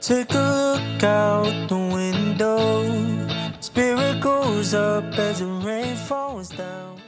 Take a look out the window. Spirit goes up as the rain falls down.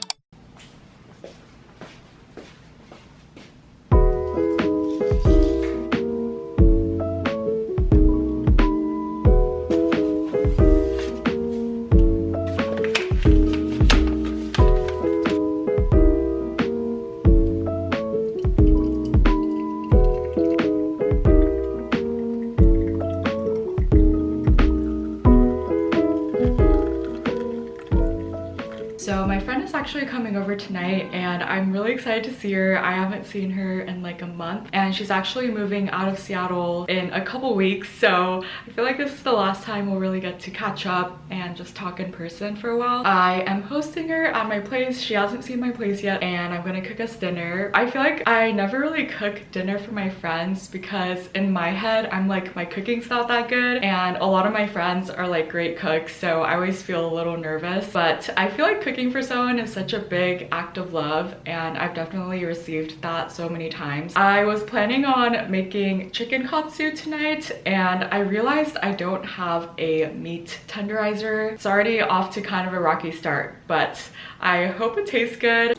So my friend is actually coming over tonight and I'm really excited to see her. I haven't seen her in like a month and she's actually moving out of Seattle in a couple weeks. So I feel like this is the last time we'll really get to catch up and just talk in person for a while. I am hosting her at my place. She hasn't seen my place yet and I'm gonna cook us dinner. I feel like I never really cook dinner for my friends because in my head, I'm like, my cooking's not that good and a lot of my friends are like great cooks. So I always feel a little nervous, but I feel like cooking for someone is such a big act of love and I've definitely received that so many times. I was planning on making chicken katsu tonight and I realized I don't have a meat tenderizer. It's already off to kind of a rocky start, but I hope it tastes good.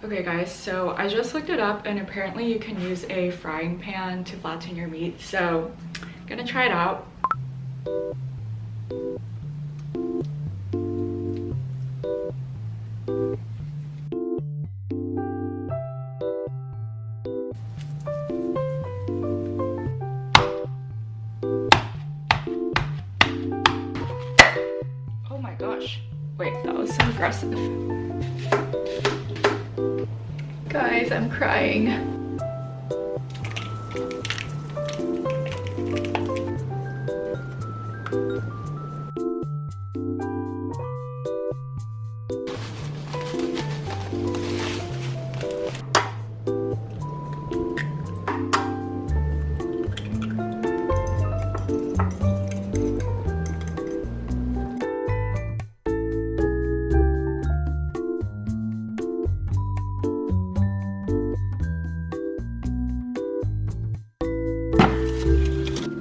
Okay guys, so I just looked it up and apparently you can use a frying pan to flatten your meat, so I'm gonna try it out. Oh my gosh, wait, that was so aggressive. Guys, I'm crying.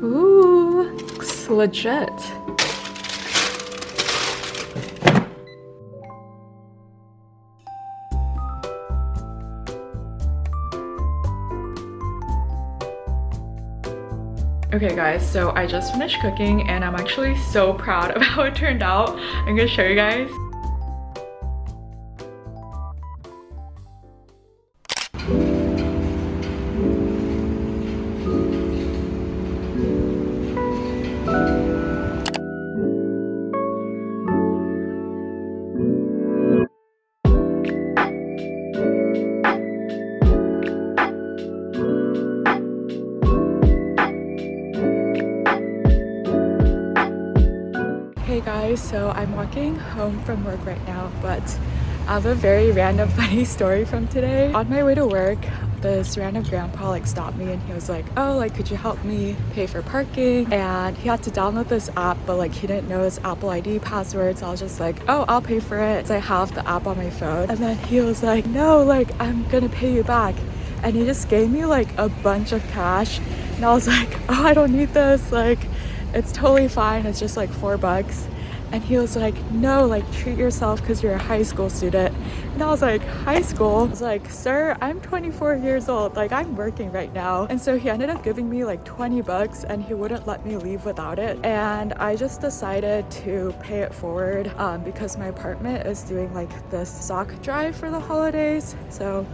Ooh, looks legit. Okay guys, so I just finished cooking and I'm actually so proud of how it turned out. I'm gonna show you guys. Hey guys, so I'm walking home from work right now, but I have a very random funny story from today. On my way to work, this random grandpa like stopped me and he was like, oh, like could you help me pay for parking? And he had to download this app, but like he didn't know his Apple ID password, so I was just like, oh, I'll pay for it, so I have the app on my phone. And then he was like, no, like I'm gonna pay you back. And he just gave me like a bunch of cash and I was like, oh, I don't need this, like it's totally fine, it's just like $4. And he was like, no, like treat yourself because you're a high school student. And I was like, high school? I was like, sir, I'm 24 years old, like I'm working right now. And so he ended up giving me like $20 and he wouldn't let me leave without it. And I just decided to pay it forward because my apartment is doing like this sock drive for the holidays. So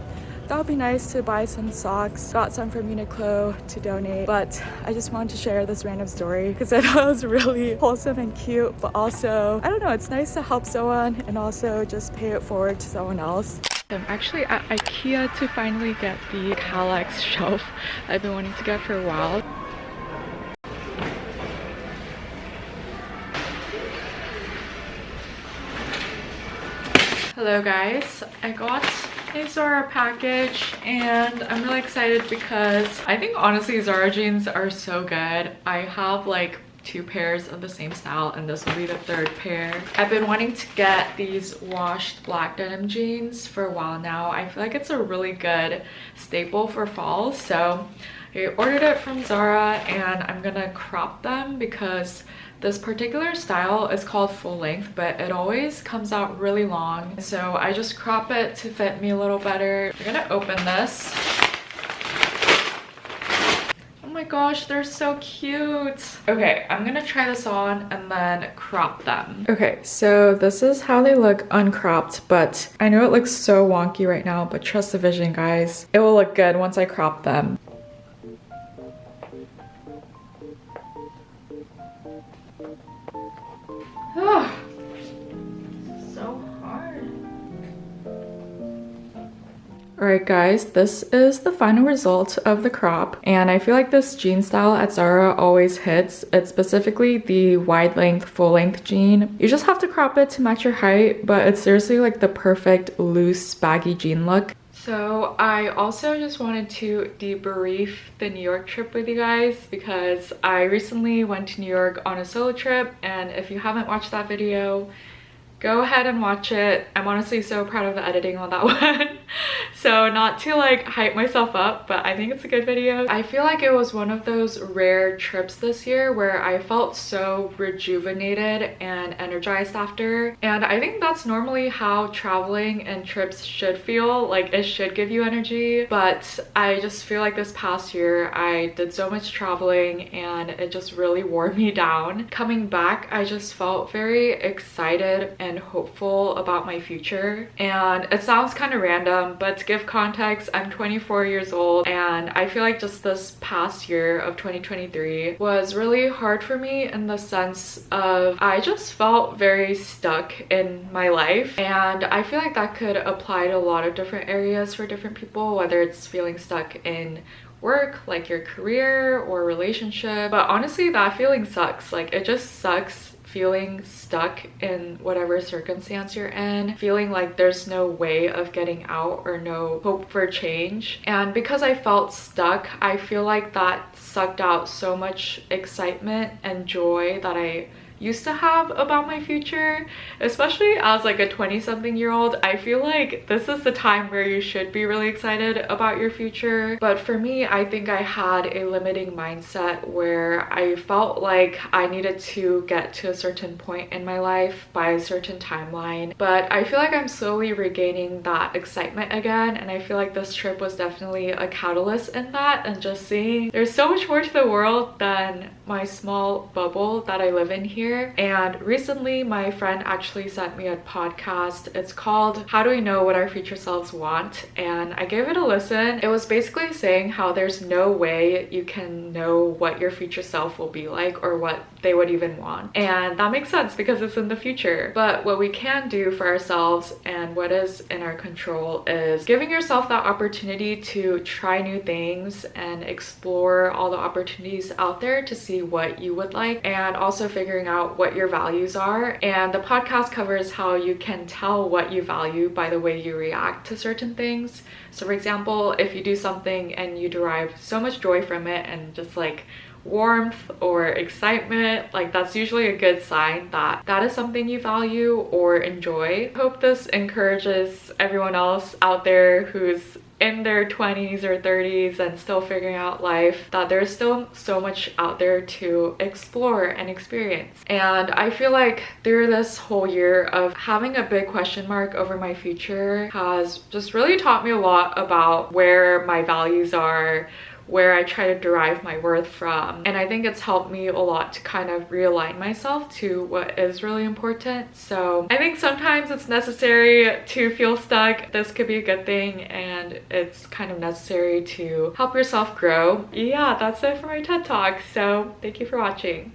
that would be nice to buy some socks. Got some from Uniqlo to donate, but I just wanted to share this random story because I thought it was really wholesome and cute, but also, I don't know, it's nice to help someone and also just pay it forward to someone else. I'm actually at IKEA to finally get the kallax shelf I've been wanting to get for a while. Hello guys, I got a Zara package and I'm really excited because I think honestly Zara jeans are so good. I have like 2 pairs of the same style, and this will be the 3rd pair. I've been wanting to get these washed black denim jeans for a while now. I feel like it's a really good staple for fall, so I ordered it from Zara, and I'm gonna crop them because this particular style is called full length, but it always comes out really long. So I just crop it to fit me a little better. I'm gonna open this. Oh my gosh, they're so cute. Okay, I'm gonna try this on and then crop them. Okay, so this is how they look uncropped, but I know it looks so wonky right now, but trust the vision, guys. It will look good once I crop them. Oh, so hard. Alright guys, this is the final result of the crop, and I feel like this jean style at Zara always hits. It's specifically the wide length, full length jean. You just have to crop it to match your height, but it's seriously like the perfect loose baggy jean look. So I also just wanted to debrief the New York trip with you guys because I recently went to New York on a solo trip, and if you haven't watched that video, go ahead and watch it. I'm honestly so proud of the editing on that one. So not to like hype myself up, but I think it's a good video. I feel like it was one of those rare trips this year where I felt so rejuvenated and energized after. And I think that's normally how traveling and trips should feel. Like, it should give you energy. But I just feel like this past year I did so much traveling and it just really wore me down. Coming back, I just felt very excited and hopeful about my future. And it sounds kind of random, but to give context, I'm 24 years old, and I feel like just this past year of 2023 was really hard for me in the sense of I just felt very stuck in my life, and I feel like that could apply to a lot of different areas for different people, whether it's feeling stuck in work, like your career or relationship. But honestly, that feeling sucks. Like, it just sucks feeling stuck in whatever circumstance you're in, feeling like there's no way of getting out or no hope for change. And because I felt stuck, I feel like that sucked out so much excitement and joy that I used to have about my future, especially as like a 20-something-year-old. I feel like this is the time where you should be really excited about your future. But for me, I think I had a limiting mindset where I felt like I needed to get to a certain point in my life by a certain timeline. But I feel like I'm slowly regaining that excitement again, and I feel like this trip was definitely a catalyst in that, and just seeing there's so much more to the world than my small bubble that I live in here. And recently my friend actually sent me a podcast. It's called How Do We Know What Our Future Selves Want? And I gave it a listen. It was basically saying how there's no way you can know what your future self will be like or what they would even want. And that makes sense because it's in the future. But what we can do for ourselves and what is in our control is giving yourself that opportunity to try new things and explore all the opportunities out there to see what you would like, and also figuring out what your values are. And the podcast covers how you can tell what you value by the way you react to certain things. So for example, if you do something and you derive so much joy from it and just like warmth or excitement, like that's usually a good sign that that is something you value or enjoy. I hope this encourages everyone else out there who's in their 20s or 30s and still figuring out life, that there's still so much out there to explore and experience. And I feel like through this whole year of having a big question mark over my future has just really taught me a lot about where my values are, where I try to derive my worth from. And I think it's helped me a lot to kind of realign myself to what is really important. So I think sometimes it's necessary to feel stuck. This could be a good thing, and it's kind of necessary to help yourself grow. Yeah, that's it for my TED Talk. So thank you for watching.